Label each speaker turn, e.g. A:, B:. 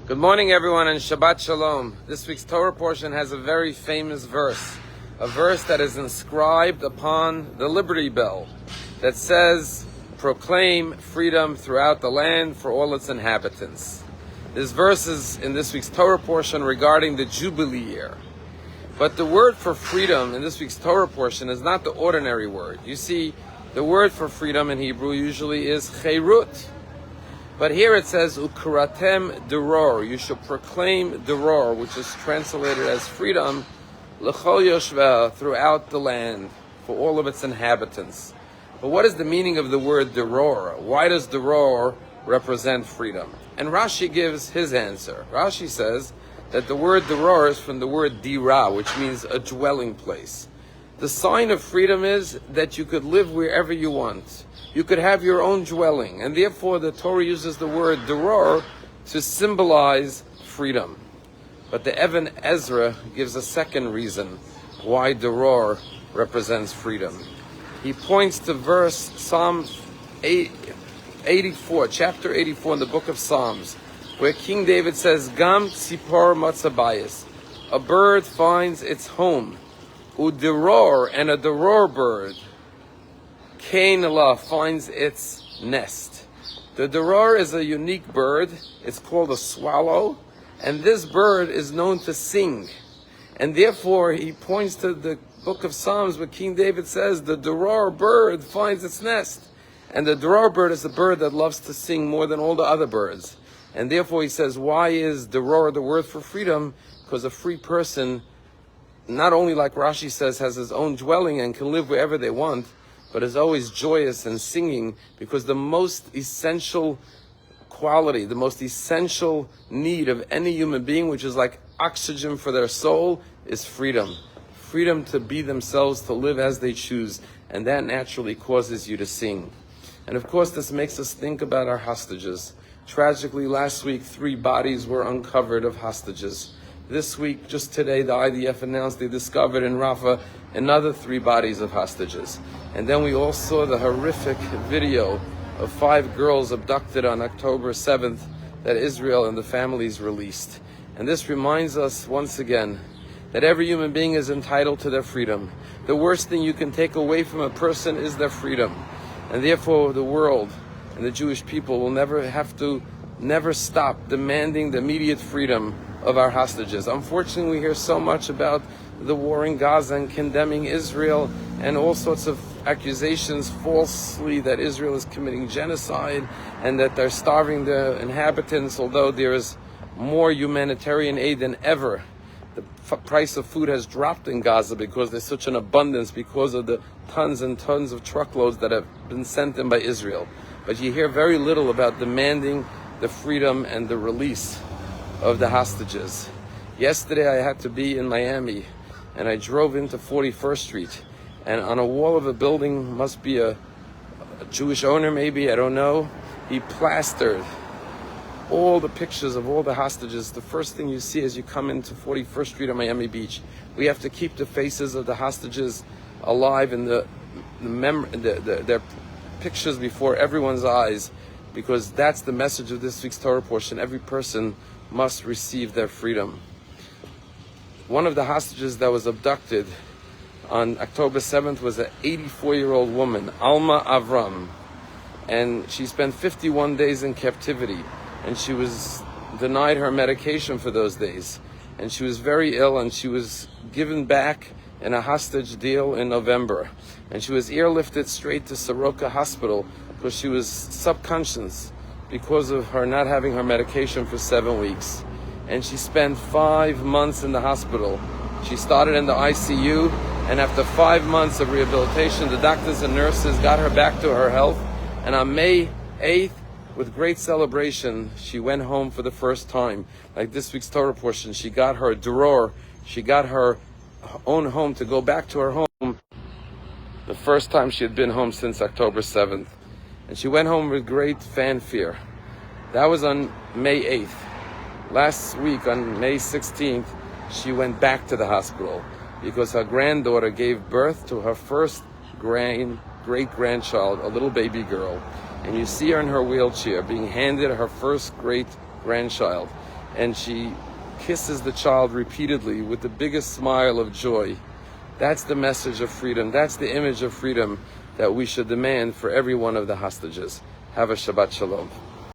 A: Good morning, everyone, and Shabbat Shalom. This week's Torah portion has a very famous verse, a verse that is inscribed upon the Liberty Bell that says, "Proclaim freedom throughout the land for all its inhabitants." This verse is in this week's Torah portion regarding the Jubilee year. But the word for freedom in this week's Torah portion is not the ordinary word. You see, the word for freedom in Hebrew usually is cherut. But here it says, "Ukaratem deror," you should proclaim deror, which is translated as freedom, l'chol yoshveh, throughout the land, for all of its inhabitants. But what is the meaning of the word deror? Why does deror represent freedom? And Rashi gives his answer. Rashi says that the word deror is from the word dira, which means a dwelling place. The sign of freedom is that you could live wherever you want. You could have your own dwelling, and therefore the Torah uses the word deror to symbolize freedom. But the Even Ezra gives a second reason why deror represents freedom. He points to verse Psalm 84, chapter 84 in the book of Psalms, where King David says, "Gam tzipor matzabayis," a bird finds its home. Uderor, and a deror bird, Kainala, finds its nest. The deror is a unique bird. It's called a swallow, and this bird is known to sing. And therefore, he points to the book of Psalms where King David says the deror bird finds its nest. And the deror bird is a bird that loves to sing more than all the other birds. And therefore, he says, why is deror the word for freedom? Because a free person, not only, like Rashi says, has his own dwelling and can live wherever they want, but is always joyous and singing, because the most essential quality, the most essential need of any human being, which is like oxygen for their soul, is freedom. Freedom to be themselves, to live as they choose, and that naturally causes you to sing. And of course, this makes us think about our hostages. Tragically, last week, 3 bodies were uncovered of hostages. This week, just today, the IDF announced they discovered in Rafah another 3 bodies of hostages. And then we all saw the horrific video of 5 girls abducted on October 7th that Israel and the families released. And this reminds us once again that every human being is entitled to their freedom. The worst thing you can take away from a person is their freedom. And therefore the world and the Jewish people will never stop demanding the immediate freedom of our hostages. Unfortunately, we hear so much about the war in Gaza and condemning Israel and all sorts of accusations falsely that Israel is committing genocide and that they're starving the inhabitants, although there is more humanitarian aid than ever. The price of food has dropped in Gaza because there's such an abundance, because of the tons and tons of truckloads that have been sent in by Israel. But you hear very little about demanding the freedom and the release of the hostages. Yesterday I had to be in Miami, and I drove into 41st Street, and on a wall of a building, must be a Jewish owner maybe, I don't know, he plastered all the pictures of all the hostages. The first thing you see as you come into 41st Street on Miami Beach. We have to keep the faces of the hostages alive and their pictures before everyone's eyes, because that's the message of this week's Torah portion. Every person must receive their freedom. One of the hostages that was abducted on October 7th was an 84-year-old woman, Alma Avram, and she spent 51 days in captivity, and she was denied her medication for those days, and she was very ill, and she was given back in a hostage deal in November, and she was airlifted straight to Soroka Hospital because she was subconscious because of her not having her medication for 7 weeks. And she spent 5 months in the hospital. She started in the ICU, and after 5 months of rehabilitation, the doctors and nurses got her back to her health. And on May 8th, with great celebration, she went home for the first time. Like this week's Torah portion, she got her deror, she got her own home to go back to her home. The first time she had been home since October 7th. And she went home with great fanfare. That was on May 8th. Last week, on May 16th, she went back to the hospital because her granddaughter gave birth to her first great-grandchild, a little baby girl. And you see her in her wheelchair being handed her first great-grandchild. and she kisses the child repeatedly with the biggest smile of joy. That's the message of freedom. That's the image of freedom that we should demand for every one of the hostages. Have a Shabbat Shalom.